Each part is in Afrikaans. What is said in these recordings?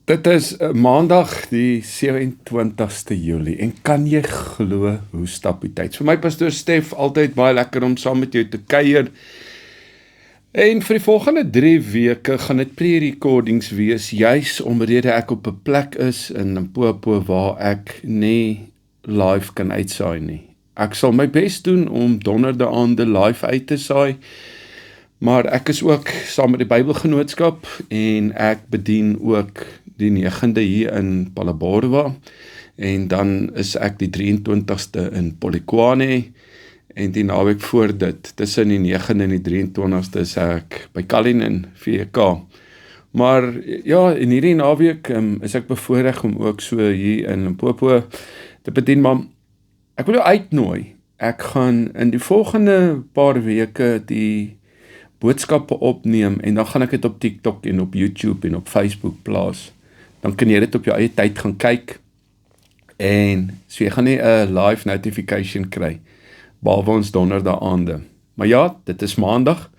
Dit is maandag die 27ste Julie en kan jy glo hoe stap die tyd? Vir my pastoor Stef altyd baie lekker om saam met jou te kuier. En vir die volgende 3 weke gaan dit pre-recordings wees, juis omrede ek op 'n plek is in Limpopo waar ek nie live kan uitsaai nie. Ek sal my bes doen om donderdae aande live uit te saai, maar ek is ook saam met die Bybelgenootskap en ek bedien ook die 9de hier in Palabora en dan is ek die 23ste in Polokwane en die naweek voor dit, tussen die 9de en die 23ste is ek by Cullinan VK. Maar ja, in hierdie naweek is ek bevoorreg om ook so hier in Limpopo te bedien, maar ek wil jou uitnooi. Ek gaan in die volgende paar weke die boodskappe opneem en dan gaan ek dit op TikTok en op YouTube en op Facebook plaas. Dan kan jy dit op jou eie tyd gaan kyk en so jy gaan nie 'n live notification kry, behalwe ons donderdae aande. Maar ja, dit is maandag,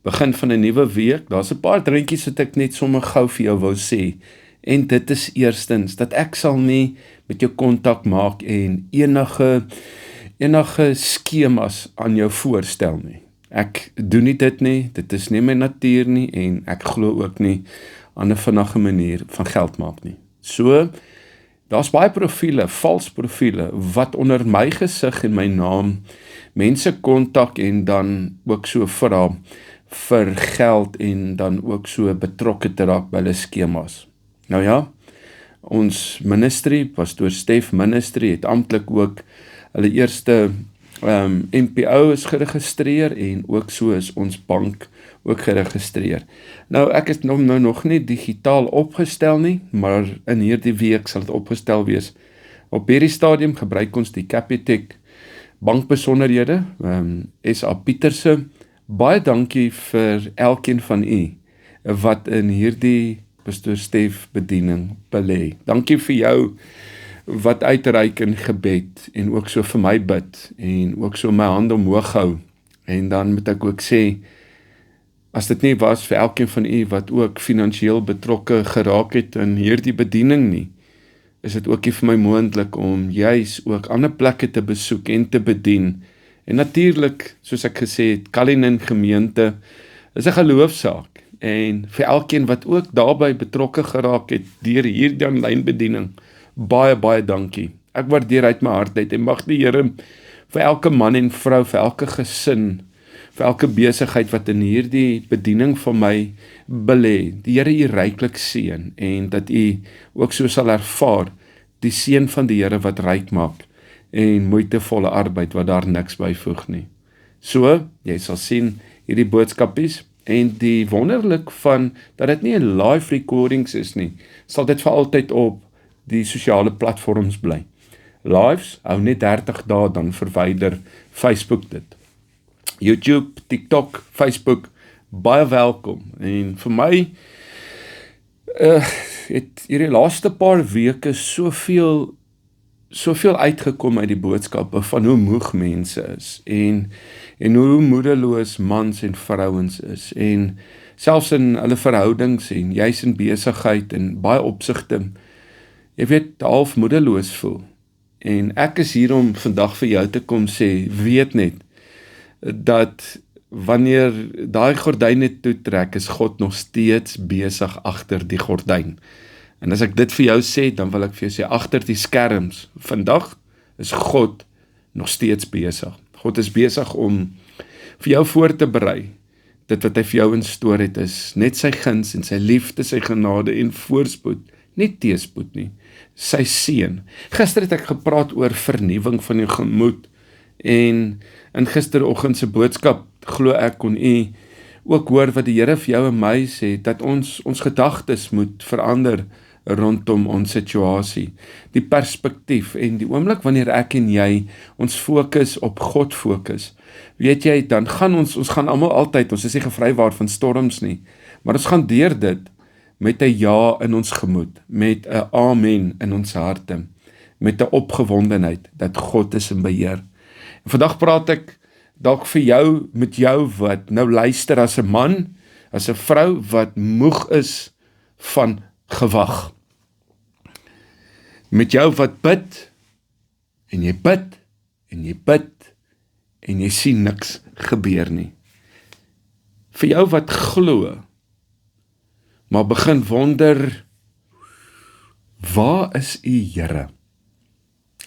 begin van 'n nuwe week. Daar's 'n paar dingetjies wat ek net sommer gou vir jou wou sê. En dit is eerstens, dat ek sal nie met jou kontak maak en enige skemas aan jou voorstel nie. Ek doen nie dit nie, dit is nie my natuur nie en ek glo ook nie aan 'n vinnige manier van geld maak nie. So, daar's baie profiele, vals profiele, wat onder my gesig en my naam mense kontak en dan ook so vra vir geld en dan ook so betrokke te raak by hulle skemas. Nou ja, ons ministry, pastoor Stef Ministry, het amptelik ook hulle eerste NPO is geregistreer en ook so is ons bank ook geregistreer. Nou ek is nou nog nie digitaal opgestel nie, maar in hierdie week sal dit opgestel wees. Op hierdie stadium gebruik ons die Capitec bankbesonderhede, SA Pieterse. Baie dankie vir elkeen van u wat in hierdie pastoor Stef bediening belê. Dankie vir jou wat uitreik in gebed en ook so vir my bid en ook so my hande omhoog hou. En dan moet ek ook sê, as dit nie was vir elkeen van u wat ook finansiëel betrokke geraak het in hierdie bediening nie, is dit ook nie vir my moontlik om juis ook ander plekke te besoek en te bedien. En natuurlik, soos ek gesê het, Cullinan gemeente is 'n geloofsaak. En vir elkeen wat ook daarbey betrokke geraak het deur hierdie aanlyn bediening, baie dankie. Ek waardeer uit my hart uit en mag die Here vir elke man en vrou, vir elke gesin, vir elke besigheid wat in hierdie bediening van my belê, die Here u ryklik seën en dat u ook so sal ervaar die seën van die Here wat ryk maak en moeitevolle arbeid wat daar niks byvoeg nie. So, jy sal sien hierdie boodskapies en die wonderlik van dat dit nie 'n live recordings is nie, sal dit vir altyd op die sosiale platforms bly. Lives hou net 30 dae, dan verwyder Facebook dit. YouTube, TikTok, Facebook, baie welkom. En vir my het hierdie laaste paar weke soveel uitgekom uit die boodskappe van hoe moeg mense is en hoe moedeloos mans en vrouens is en selfs in hulle verhoudings en juis in besigheid en baie opsigte, jy weet, half moedeloos voel. En ek is hier om vandag vir jou te kom sê, weet net, dat wanneer daai gordyne toetrek, is God nog steeds besig agter die gordyn. En as ek dit vir jou sê, dan wil ek vir jou sê, agter die skerms, vandag is God nog steeds besig. God is besig om vir jou voor te berei. Dit wat hy vir jou instoor het, is net sy guns en sy liefde, sy genade en voorspoed, nie teëspoed nie, sy seën. Gister het ek gepraat oor vernuwing van jou gemoed en in gisteroggend se boodskap glo ek kon u ook hoor wat die Here vir jou en my sê, dat ons gedagtes moet verander rondom ons situasie, die perspektief en die oomblik wanneer ek en jy ons fokus op God fokus, weet jy, dan gaan ons gaan almal altyd, ons is nie gevrywaar van storms nie, maar ons gaan deur dit met 'n ja in ons gemoed, met 'n amen in ons harte, met 'n opgewondenheid dat God is in beheer. En vandag praat ek dalk vir jou, met jou wat nou luister as 'n man, as 'n vrou wat moeg is van gewag. Met jou wat bid, en jy bid, en jy bid, en jy sien niks gebeur nie. Vir jou wat glo, maar begin wonder, waar is u Here?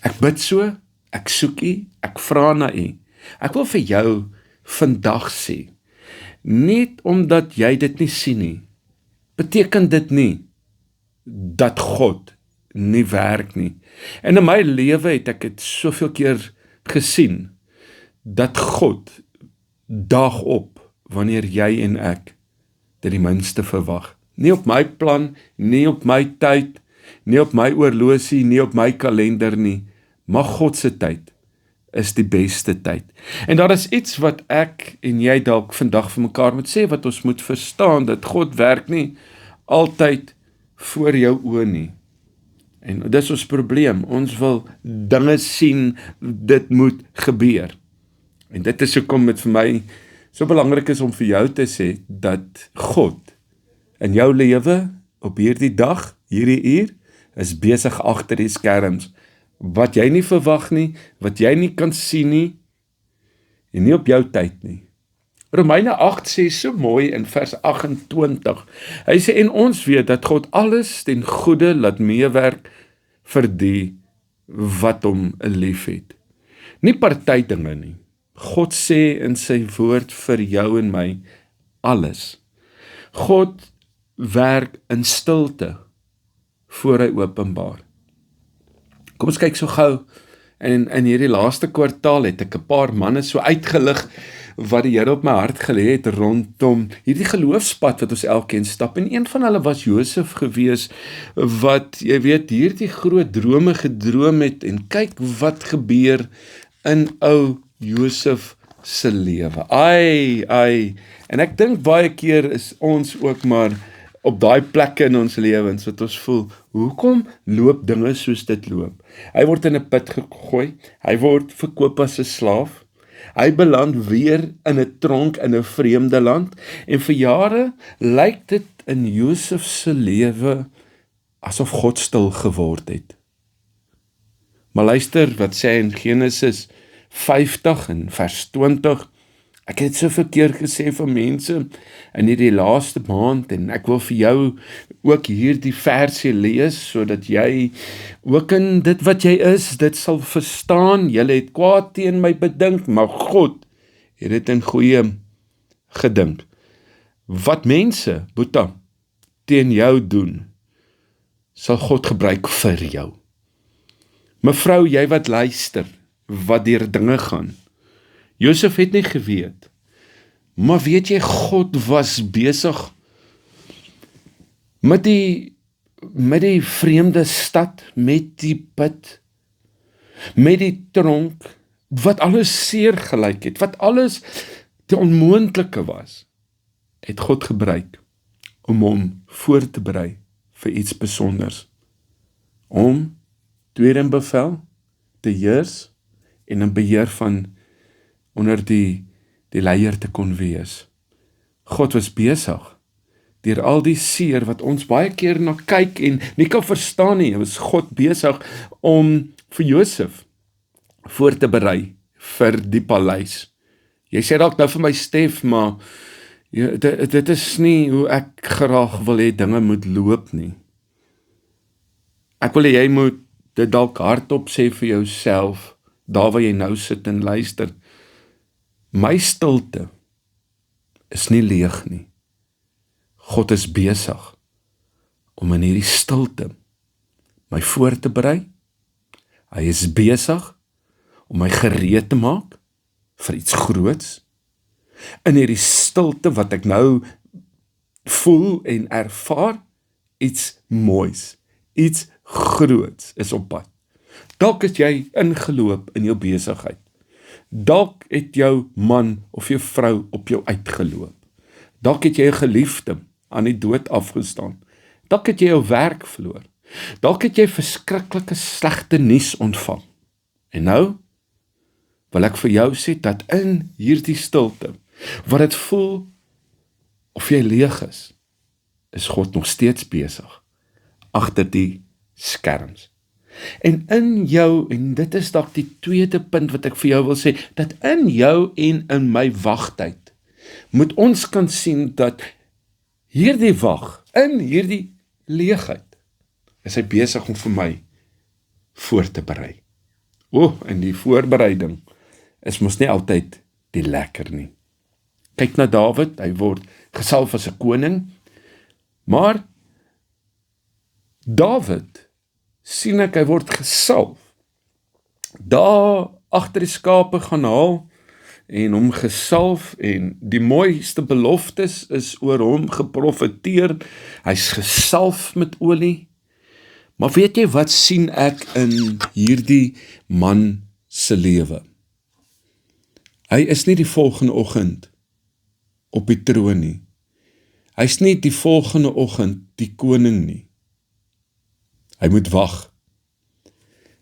Ek bid so, ek soek u, ek vra na u. Ek wil vir jou vandag sê, net omdat jy dit nie sien nie, beteken dit nie, dat God nie werk nie. En in my lewe het ek het soveel keer gesien, dat God daag op, wanneer jy en ek dit die minste verwag. Nie op my plan, nie op my tyd, nie op my oorlosie, nie op my kalender nie, maar God se tyd is die beste tyd. En daar is iets wat ek en jy dalk vandag vir mekaar moet sê, wat ons moet verstaan, dat God werk nie altyd voor jou oë nie. En dis ons probleem, ons wil dinge sien, dit moet gebeur. En dit is hoekom dit vir my so belangrik is om vir jou te sê, dat God in jou lewe, op hierdie dag, hierdie uur, is besig agter die skerms, wat jy nie verwag nie, wat jy nie kan sien nie, en nie op jou tyd nie. Romeine 8 sê so mooi in vers 28, hy sê, en ons weet dat God alles ten goeie laat meewerk vir die wat hom lief het. Nie partydinge nie. God sê in sy woord vir jou en my, alles. God werk in stilte, voor hy openbaar. Kom ons kyk so gou, en in hierdie laaste kwartaal het ek 'n paar manne so uitgelig, wat die Here op my hart gelê het, rondom hierdie geloofspad wat ons elkeen stap, en een van hulle was Josef gewees, wat, jy weet, hierdie groot drome gedroom het, en kyk wat gebeur in ou Josef se lewe. En ek dink baie keer is ons ook maar op daai plekke in ons lewens, wat ons voel, hoekom loop dinge soos dit loop? Hy word in 'n put gegooi, hy word verkoop as 'n slaaf, hy beland weer in 'n tronk in 'n vreemde land, en vir jare lyk dit in Josef se lewe, asof God stil geword het. Maar luister wat sê in Genesis 50 en vers 20, ek het soveel keer gesê vir mense in hierdie laaste maand, en ek wil vir jou ook hierdie versie lees, sodat jy ook in dit wat jy is, dit sal verstaan. Julle het kwaad teen my bedink, maar God het dit in goeie gedink. Wat mense, Boeta, teen jou doen, sal God gebruik vir jou. Mevrou, jy wat luister, wat deur dinge gaan, Josef het nie geweet, maar weet jy, God was besig met die vreemde stad, met die put, met die tronk, wat alles seer gelyk het, wat alles die onmoontlike was, het God gebruik om hom voor te berei vir iets besonders, om tweede in bevel te heers en in beheer van onder die leier te kon wees. God was besig deur al die seer wat ons baie keer na kyk en nie kan verstaan nie, was God besig om vir Josef voor te berei vir die paleis. Jy sê dalk nou vir my, Stef, maar dit is nie hoe ek graag wil hê dinge moet loop nie. Ek wil hê jy moet dit dalk hardop sê vir jouself, daar waar jy nou sit en luister. My stilte is nie leeg nie. God is besig om in hierdie stilte my voor te berei. Hy is besig om my gereed te maak vir iets groots. In hierdie stilte wat ek nou voel en ervaar, iets moois, iets groots is op pad. Dalk is jy ingeloop in jou besigheid. Dalk het jou man of jou vrou op jou uitgeloop. Dalk het jy 'n geliefde aan die dood afgestaan. Dalk het jy jou werk verloor. Dalk het jy verskriklike slegte nuus ontvang. En nou wil ek vir jou sê dat in hierdie stilte, wat dit voel of jy leeg is God nog steeds besig agter die skerms. En in jou, en dit is dalk die tweede punt wat ek vir jou wil sê, dat in jou en in my wagtyd, moet ons kan sien dat hierdie wag, in hierdie leegheid, is hy besig om vir my voor te berei. En die voorbereiding is mos nie altyd die lekker nie. Kyk na Dawid, hy word gesalf as 'n koning, maar Dawid, sien ek, hy word gesalf, daar agter die skape gaan haal, en hom gesalf, en die mooiste beloftes is oor hom geprofeteer, hy's gesalf met olie, maar weet jy wat sien ek in hierdie man se lewe? Hy is nie die volgende oggend op die troon nie, hy's nie die volgende oggend die koning nie, hy moet wag.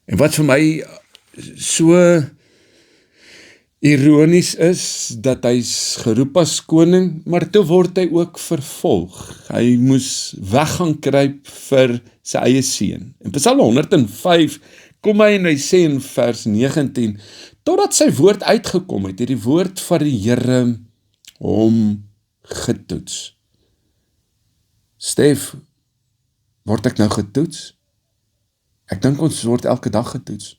En wat vir my so ironies is, dat hy's geroep as koning, maar toe word hy ook vervolg. Hy moes weg gaan kruip vir sy eie seun. In Psalm 105 kom hy en hy sê in vers 19, totdat sy woord uitgekom het die woord van die Here hom getoets. Stef, word ek nou getoets? Ek dink ons word elke dag getoets.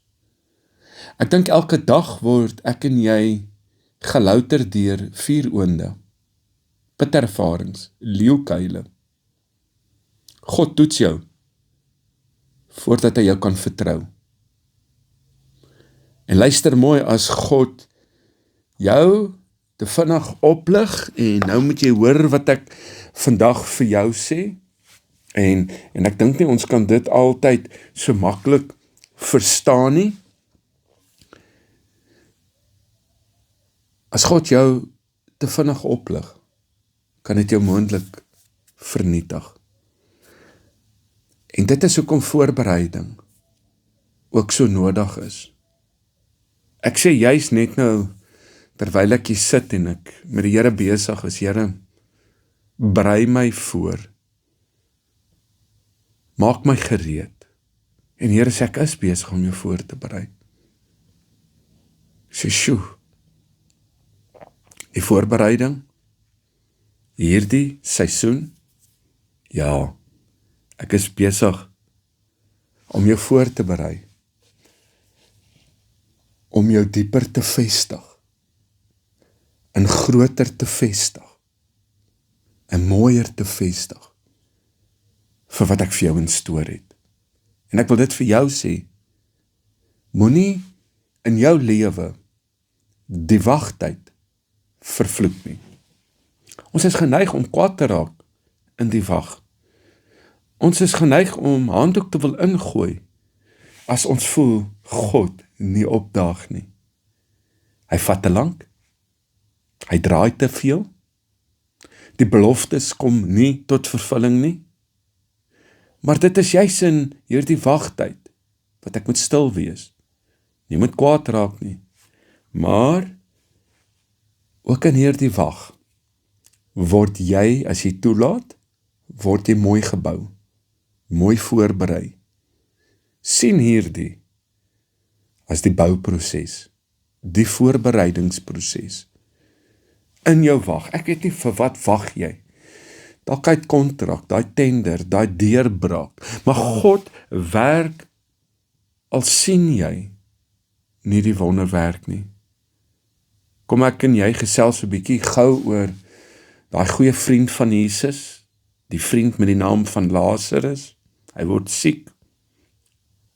Ek dink elke dag word ek en jy gelouter deur vuuroonde, pittervarings, leeukuile. God toets jou, voordat hy jou kan vertrou. En luister mooi, as God jou te vinnig oplig, en nou moet jy hoor wat ek vandag vir jou sê, en ek dink nie ons kan dit altyd so maklik verstaan nie. As God jou te vinnig oplig, kan dit jou moontlik vernietig. En dit is hoekom voorbereiding ook so nodig is. Ek sê juis net nou, terwyl ek hier sit en ek met die Here besig is, Here, berei my voor, maak my gereed. En Here sê, ek is besig om jou voor te berei. Ek sê, sjoe, die voorbereiding, hierdie seisoen, ja, ek is besig om jou voor te berei, om jou dieper te vestig, en groter te vestig, en mooier te vestig, vir wat ek vir jou instoor het. En ek wil dit vir jou sê, moenie in jou lewe die wagtyd vervloek nie. Ons is geneig om kwaad te raak in die wag. Ons is geneig om handdoek te wil ingooi, as ons voel God nie opdaag nie. Hy vat te lank, hy draai te veel, die beloftes kom nie tot vervulling nie, maar dit is juis in hierdie wagtyd, wat ek moet stil wees, nie moet kwaad raak nie, maar ook in hierdie wag, word jy, as jy toelaat, word jy mooi gebou, mooi voorberei. Sien hierdie as die bouproses, die voorbereidingsproses, in jou wag. Ek weet nie vir wat wag jy, dalk uit kontrak, daai tender, daai deurbraak, maar God werk, al sien jy nie die wonderwerk nie. Kom ek en jy gesels 'n bietjie gou oor daai goeie vriend van Jesus, die vriend met die naam van Lazarus. Hy word siek,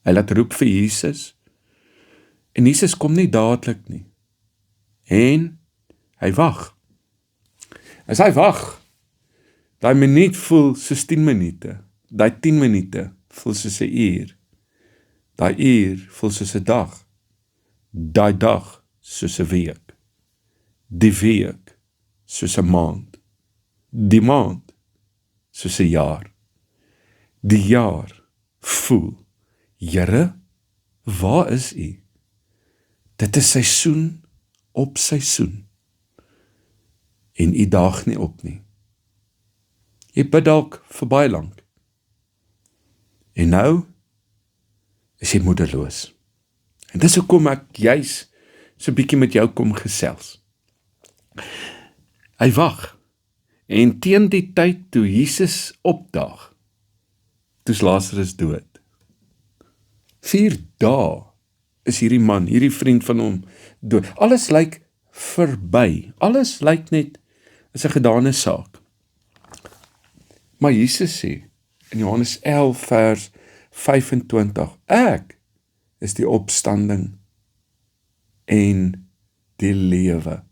hy laat roep vir Jesus, en Jesus kom nie dadelik nie, en hy wag. As hy wag, daai minuut voel soos 10 minute, daai 10 minute voel soos 'n uur, daai uur voel soos 'n dag, daai dag soos 'n week, die week soos 'n maand, die maand soos 'n jaar, die jaar voel, Here, waar is U? Dit is seisoen op seisoen, en U daag nie op nie. Jy bid dalk vir baie lank, en nou, is jy moedeloos. En dis hoekom ek juis so 'n bietjie met jou kom gesels. Hy wag, en teen die tyd toe Jesus opdaag, toe's Lazarus dood. 4 dae is hierdie man, hierdie vriend van hom, dood. Alles lyk verby, alles lyk net as 'n gedane saak. Maar Jesus sê, in Johannes 11 vers 25, ek is die opstanding en die lewe.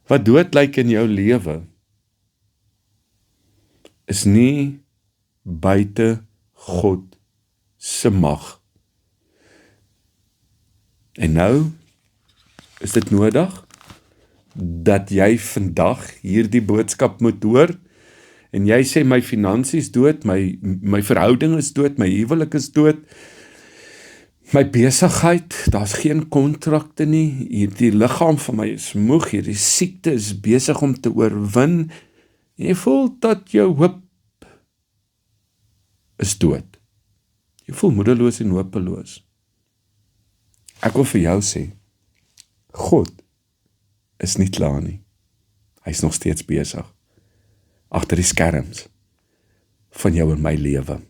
Wat dood lyk in jou lewe, is nie buite God se mag. En nou is dit nodig dat jy vandag hierdie boodskap moet hoor, en jy sê my finansies dood, my verhouding is dood, my huwelik is dood, my besigheid, daar's geen kontrakte nie, hierdie liggaam van my is moeg, hierdie siekte is besig om te oorwin, en jy voel dat jou hoop is dood. Jy voel moedeloos en hopeloos. Ek wil vir jou sê, God is nie klaar nie. Hy is nog steeds besig, agter die skerms van jou en my lewe.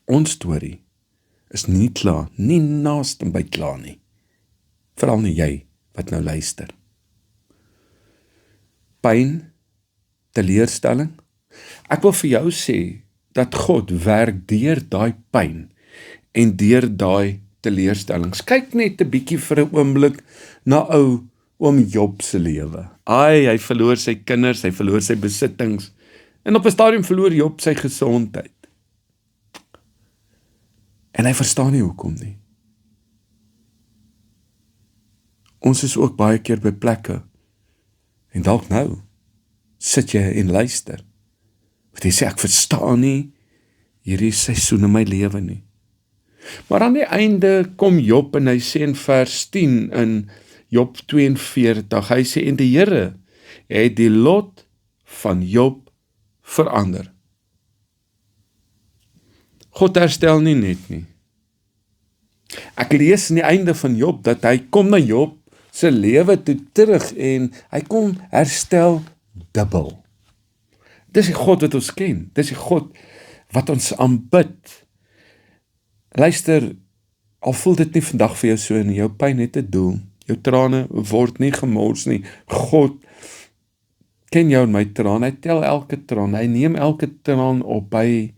Ons storie is nie klaar, nie naaste by klaar nie. Veral nie jy wat nou luister. Pyn, teleurstelling. Ek wil vir jou sê dat God werk deur daai pyn en deur daai teleurstellings. Kyk net 'n bietjie vir 'n oomblik na oom Job se lewe. Hy verloor sy kinders, hy verloor sy besittings, en op 'n stadium verloor Job sy gesondheid. En hy verstaan nie hoekom nie. Ons is ook baie keer by plekke, en dalk nou sit jy en luister, want jy sê, ek verstaan nie hierdie seisoen in my lewe nie. Maar aan die einde kom Job en hy sê in vers 10 in Job 42, hy sê, en die Here het die lot van Job verander. God herstel nie net nie. Ek lees in die einde van Job, dat hy kom na Job sy lewe toe terug, en hy kom herstel dubbel. Dis die God wat ons ken, dis die God wat ons aanbid. Luister, al voel dit nie vandag vir jou so nie, jou pyn het 'n doel, jou trane word nie gemors nie. God ken jou en my traan, hy tel elke traan, hy neem elke traan op, hy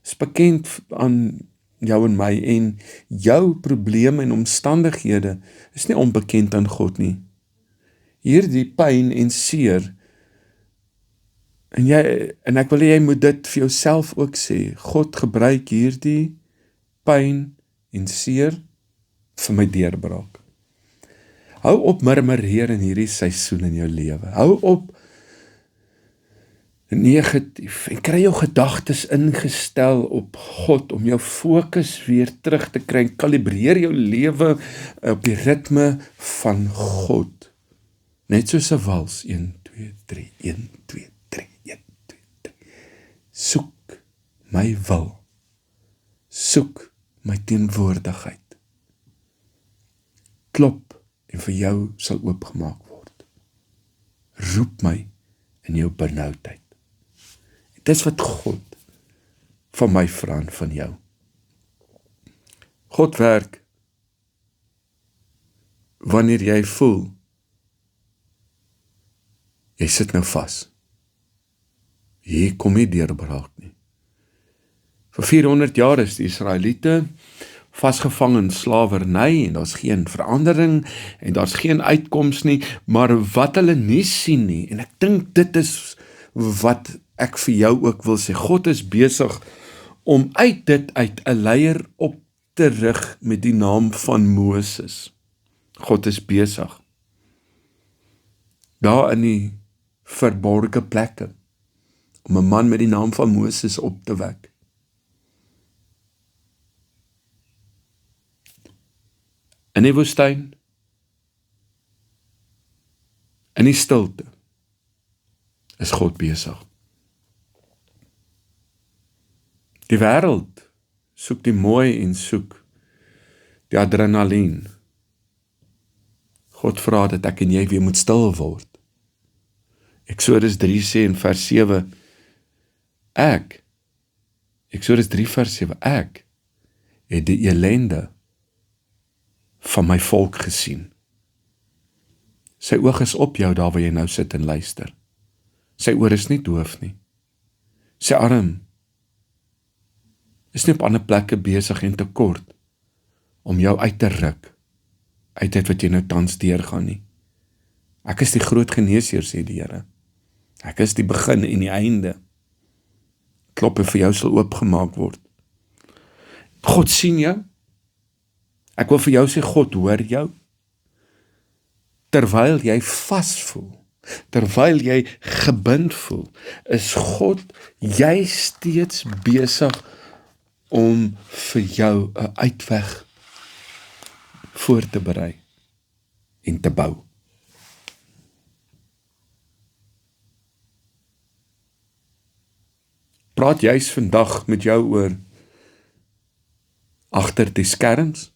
is bekend aan jou en my, en jou probleme en omstandighede is nie onbekend aan God nie. Hierdie pyn en seer, en ek wil jy moet dit vir jouself ook sê, God gebruik hierdie pyn en seer vir my deurbraak. Hou op murmureer in hierdie seisoen in jou lewe. Hou op negatief en kry jou gedagtes ingestel op God om jou fokus weer terug te kry. Kalibreer jou lewe op die ritme van God. Net soos 'n wals, 1, 2, 3, 1, 2, 3, 1, 2, 3. Soek my wil. Soek my teenwoordigheid. Klop en vir jou sal oopgemaak word. Roep my in jou benoudheid. Dis wat God van my vra en van jou. God werk wanneer jy voel jy sit nou vas. Jy kom nie deurbraak nie. Vir 400 jaar is die Israeliete vasgevang in slawerny en daar's geen verandering en daar's geen uitkoms nie, maar wat hulle nie sien nie, en ek dink dit is wat ek vir jou ook wil sê, God is besig om uit dit uit 'n leier op te rig met die naam van Moses. God is besig daar in die verborgde plekke om 'n man met die naam van Moses op te wek. In die woestyn, in die stilte, is God besig. Die wêreld soek die mooi en soek die adrenalien. God vra dat ek en jy weer moet stil word. Exodus 3 sê in vers 7, Exodus 3 vers 7, ek het die ellende van my volk gesien. Sy oog is op jou daar waar jy nou sit en luister. Sy oor is nie doof nie. Sy arm is nie op ander plekke besig en te kort om jou uit te ruk uit dit wat jy nou tans deurgaan nie. Ek is die groot geneesheer, sê die Here. Ek is die begin en die einde. Kloppe vir jou sal oopgemaak word. God sien jou. Ek wil vir jou sê, God hoor jou. Terwyl jy vasvoel, terwyl jy gebind voel, is God jy steeds besig om vir jou 'n uitweg voor te berei en te bou. Praat juis vandag met jou oor agter die skerms.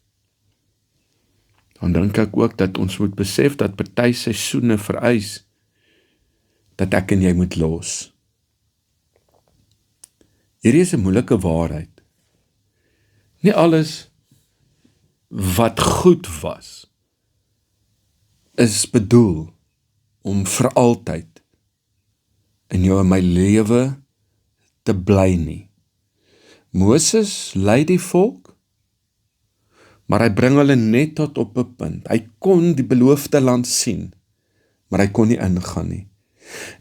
Dan dink ek ook dat ons moet besef dat party seisoene vereis dat ek en jy moet los. Hierdie is 'n moeilike waarheid. Nie alles wat goed was, is bedoel om vir altyd in jou en my lewe te bly nie. Moses lei die volk, maar hy bring hulle net tot op 'n punt. Hy kon die beloofde land sien, maar hy kon nie ingaan nie.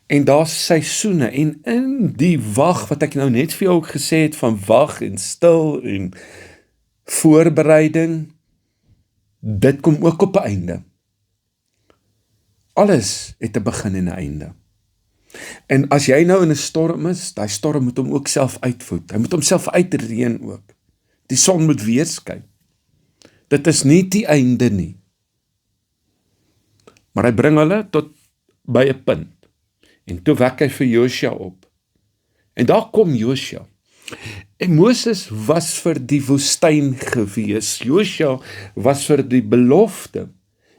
En daar's seisoene, en in die wag wat ek nou net vir jou ook gesê het, van wag en stil en voorbereiding, dit kom ook op 'n einde. Alles het 'n begin en 'n einde. En as jy nou in 'n storm is, daai storm moet hom ook self uitvoed. Hy moet homself uitreën ook. Die son moet weer skyn. Dit is nie die einde nie. Maar hy bring hulle tot by 'n punt. En toe wek hy vir Josua op. En daar kom Josua. En Moses was vir die woestyn gewees. Josua was vir die belofte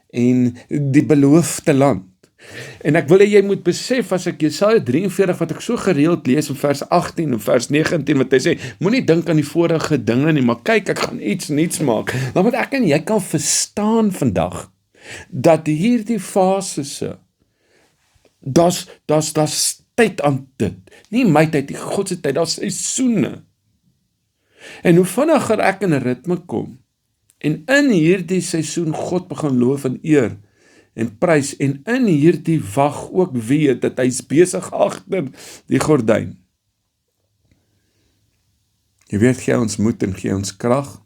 en die beloofde land. En ek wil hê jy moet besef, as ek Jesaja 43 wat ek so gereeld lees in vers 18 en vers 19 wat hy sê, moenie dink aan die vorige dinge nie, maar kyk, ek gaan iets nuuts maak. Dan moet ek en jy kan verstaan vandag dat hierdie fasese, daar's tyd aan dit. Nie my tyd, die God se tyd, daar's seisoene. En hoe vinniger ek in 'n ritme kom en in hierdie seisoen God begin loof en eer en prys, en in hierdie wag ook weet dat hy's besig agter die gordyn. Jy weet, gee ons moed en gee ons krag.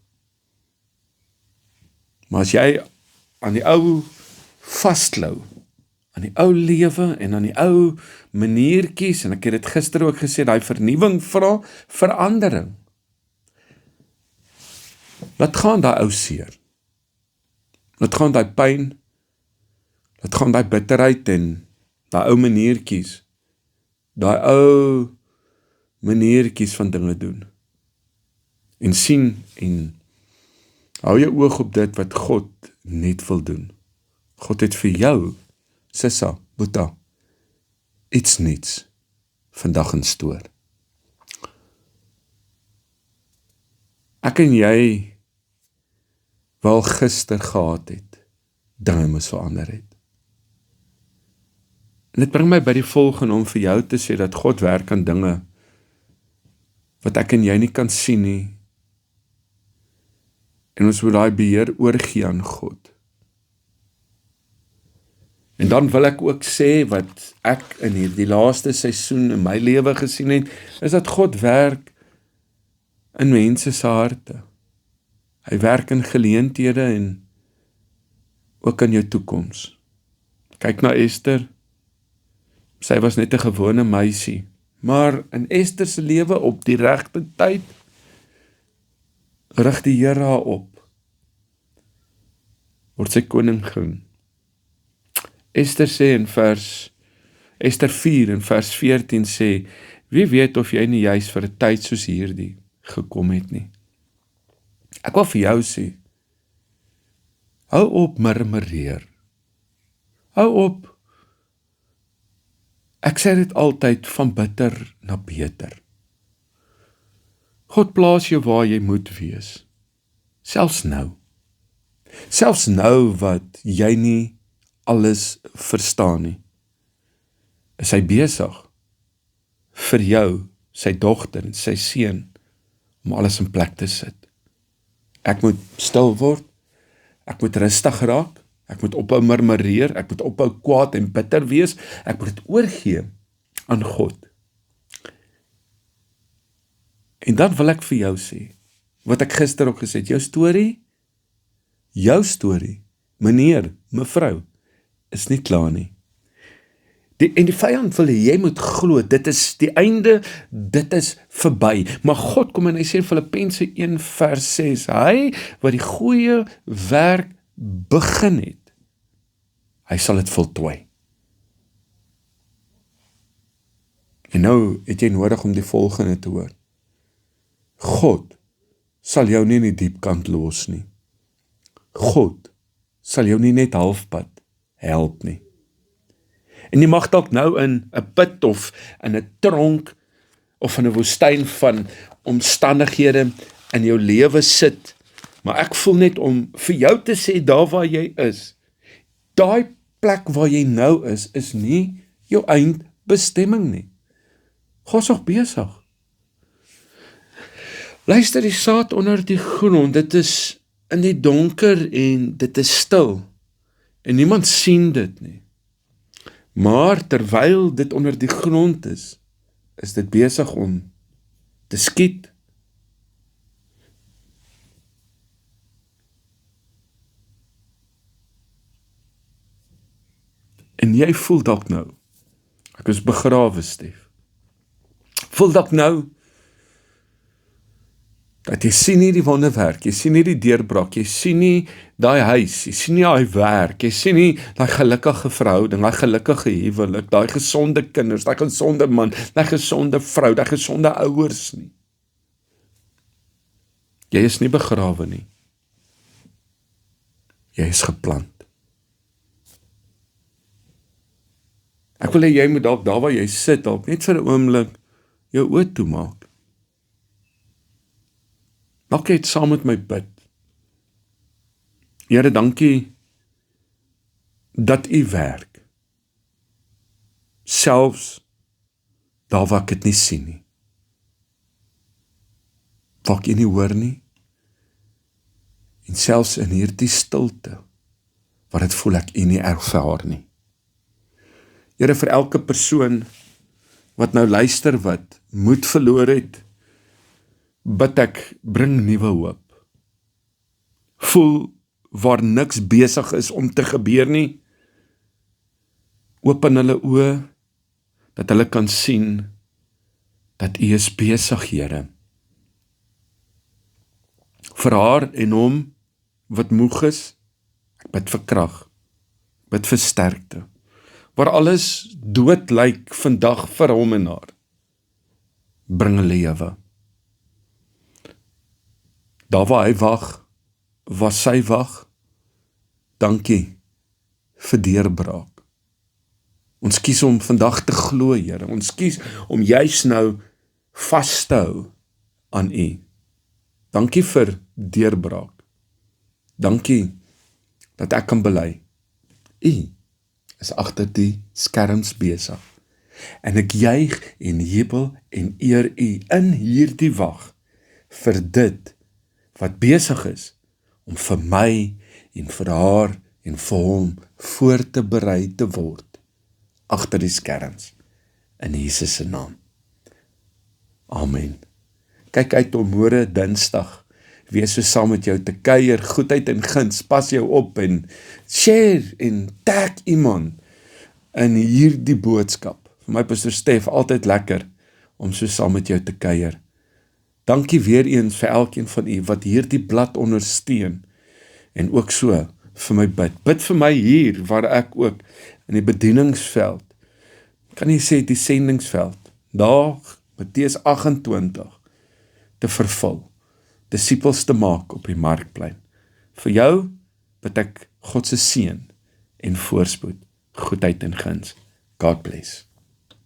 Maar as jy aan die ou vasklou, aan die ou lewe en aan die ou maniertjies, en ek het dit gister ook gesê, daai vernuwing vra verandering. Laat gaan daai ou seer. Laat gaan daai pyn. Laat gaan daai bitterheid en daai ou maniertjies. Daai ou maniertjies van dinge doen. En sien en hou jou oog op dit wat God net wil doen. God het vir jou, Sissa, Boeta, iets niets vandag in stoor. Ek en jy wel gister gehad het, dinge moes verander het. En dit bring my by die volgende om vir jou te sê dat God werk aan dinge wat ek en jy nie kan sien nie. En ons moet daai beheer oorgee aan God. En dan wil ek ook sê wat ek in hierdie laaste seisoen in my lewe gesien het, is dat God werk in mense se harte. Hy werk in geleenthede en ook in jou toekoms. Kyk na Esther. Sy was net 'n gewone meisie, maar in Esther se lewe op die regte tyd rig die Here haar op. Word sy koningin. Esther 4 en vers 14 sê, wie weet of jy nie juis vir 'n tyd soos hierdie gekom het nie. Ek wil vir jou sê, Hou op murmureer. Hou op. Ek sê dit altyd, van bitter na beter. God plaas jou waar jy moet wees. Selfs nou. Selfs nou wat jy nie alles verstaan nie, is hy besig vir jou, sy dogter en sy seun, om alles in plek te sit. Ek moet stil word, ek moet rustig raak, ek moet ophou murmureer, ek moet ophou kwaad en bitter wees, ek moet dit oorgee aan God. En dan wil ek vir jou sê, wat ek gister ook gesê het, jou storie, meneer, mevrou, is nie klaar nie. En die vyand wil hê, jy moet glo, dit is die einde, dit is verby. Maar God kom en hy sê in Filippense 1 vers 6, hy wat die goeie werk begin het, hy sal dit voltooi. En nou het jy nodig om die volgende te hoor. God sal jou nie in die diep kant los nie. God sal jou nie net halfpad help nie. En jy mag dalk nou in 'n put of in 'n tronk of in 'n woestyn van omstandighede in jou lewe sit, maar ek voel net om vir jou te sê, daar waar jy is, daai plek waar jy nou is nie jou eindbestemming nie. God is nog besig. Luister, die saad onder die grond, dit is in die donker en dit is stil, en niemand sien dit nie. Maar terwyl dit onder die grond is dit besig om te skiet. En jy voel dalk nou, ek is begrawe, Stef. Voel dalk nou, dat jy sien nie die wonderwerk, jy sien nie die deurbraak, jy sien nie daai huis, jy sien nie daai werk, jy sien nie daai gelukkige verhouding, daai gelukkige huwelik, daai gesonde kinders, daai gesonde man, daai gesonde vrou, daai gesonde ouers nie. Jy is nie begrawe nie. Jy is geplant. Ek wil hê jy moet dalk daar waar jy sit, dalk net vir 'n oomblik jou oë toemaak. Maak jy het saam met my bid. Here, dankie dat U werk. Selfs daar waar ek dit nie sien nie. Waar ek U nie hoor nie. En selfs in hierdie stilte, waar dit voel ek U nie ervaar nie. Here, vir elke persoon wat nou luister, wat moed verloor het, bid ek, bring nuwe hoop. Voel waar niks besig is om te gebeur nie. Open hulle oë, dat hulle kan sien, dat U is besig, Here. Vir haar en hom, wat moeg is, ek bid vir krag, ek bid vir sterkte. Waar alles dood lyk vandag vir hom en haar, bring 'n lewe. Daar waar hy wag, waar sy wag, dankie vir deurbraak. Ons kies om vandag te glo, Here. Ons kies om juis nou vas te hou aan U. Dankie vir deurbraak. Dankie dat ek kan bely. U is agter die skerms besig. En ek juig en jubel en eer U in hierdie wag vir dit wat besig is om vir my en vir haar en vir hom voor te berei te word agter die skerms in Jesus se naam. Amen. Kyk uit om môre Dinsdag weer so saam met jou te kuier, goedheid en guns, pas jou op en share en tag iemand in hierdie boodskap. Vir my Pastor Stef, altyd lekker om so saam met jou te kuier. Dankie weer eens vir elkeen van u wat hierdie blad ondersteun en ook so vir my bid. Bid vir my hier waar ek ook in die bedieningsveld, kan nie sê die sendingsveld, daar Matteus 28 te vervul, disippels te maak op die markplein. Vir jou bid ek God se seën en voorspoed, goedheid en guns. God bless.